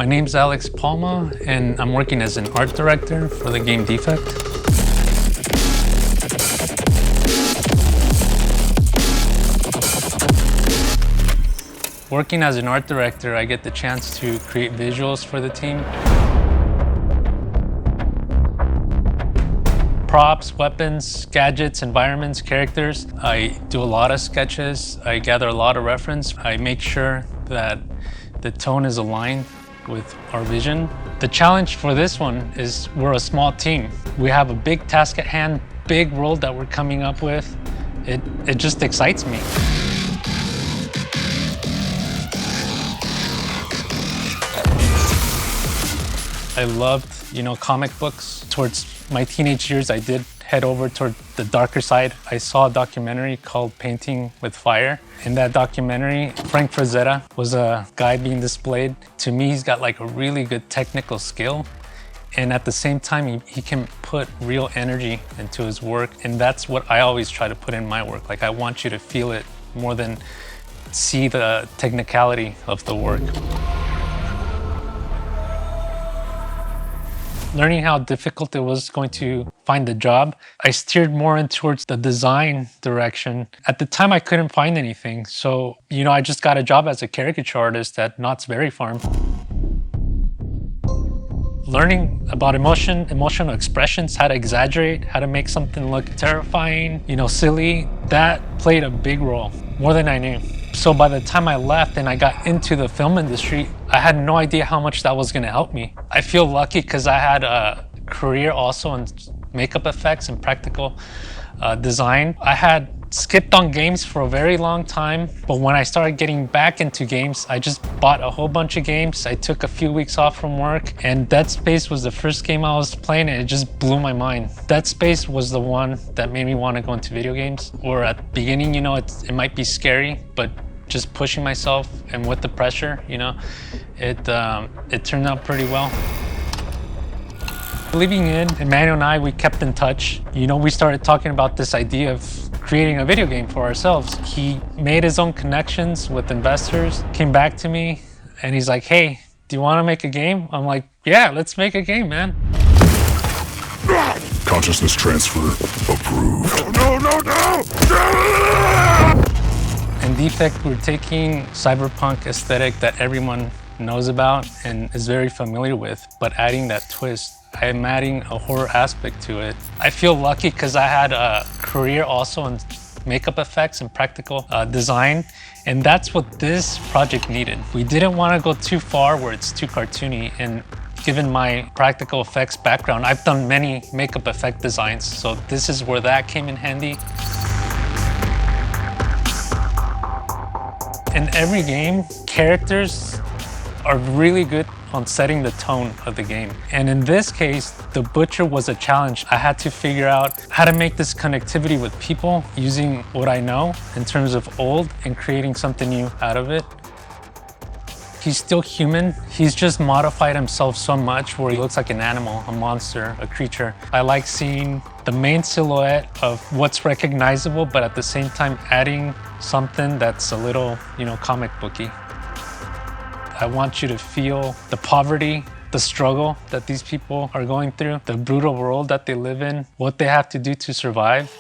My name's Alex Palma, and I'm working as an art director for the game DEFECT. Working as an art director, I get the chance to create visuals for the team. Props, weapons, gadgets, environments, characters. I do a lot of sketches. I gather a lot of reference. I make sure that the tone is aligned with our vision. The challenge for this one is we're a small team. We have a big task at hand, big world that we're coming up with. It just excites me. I loved, comic books. Towards my teenage years, I did head over toward the darker side. I saw a documentary called Painting with Fire. In that documentary, Frank Frazetta was a guy being displayed. To me, he's got like a really good technical skill. And at the same time, he can put real energy into his work. And that's what I always try to put in my work. Like, I want you to feel it more than see the technicality of the work. Learning how difficult it was going to find a job, I steered more in towards the design direction. At the time, I couldn't find anything. So, I just got a job as a caricature artist at Knott's Berry Farm. Learning about emotional expressions, how to exaggerate, how to make something look terrifying, silly, that played a big role, more than I knew. So by the time I left and I got into the film industry, I had no idea how much that was going to help me. I feel lucky because I had a career also in makeup effects and practical design. I had skipped on games for a very long time, but when I started getting back into games, I just bought a whole bunch of games. I took a few weeks off from work, and Dead Space was the first game I was playing, and it just blew my mind. Dead Space was the one that made me want to go into video games. Or at the beginning, it might be scary, but just pushing myself and with the pressure, it turned out pretty well. Leaving in, Emmanuel and I, we kept in touch. We started talking about this idea of creating a video game for ourselves. He made his own connections with investors, came back to me, and he's like, hey, do you want to make a game? I'm like, yeah, let's make a game, man. Consciousness transfer approved. No! In DEFECT, we're taking cyberpunk aesthetic that everyone knows about and is very familiar with, but adding that twist. I'm adding a horror aspect to it. I feel lucky because I had a career also in makeup effects and practical design, and that's what this project needed. We didn't want to go too far where it's too cartoony, and given my practical effects background, I've done many makeup effect designs, so this is where that came in handy. In every game, characters are really good on setting the tone of the game. And in this case, the Butcher was a challenge. I had to figure out how to make this connectivity with people using what I know in terms of old and creating something new out of it. He's still human. He's just modified himself so much where he looks like an animal, a monster, a creature. I like seeing the main silhouette of what's recognizable, but at the same time adding something that's a little, comic booky. I want you to feel the poverty, the struggle that these people are going through, the brutal world that they live in, what they have to do to survive.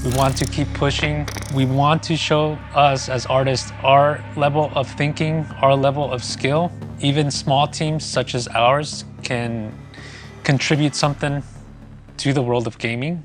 We want to keep pushing. We want to show us as artists our level of thinking, our level of skill. Even small teams such as ours can contribute something to the world of gaming.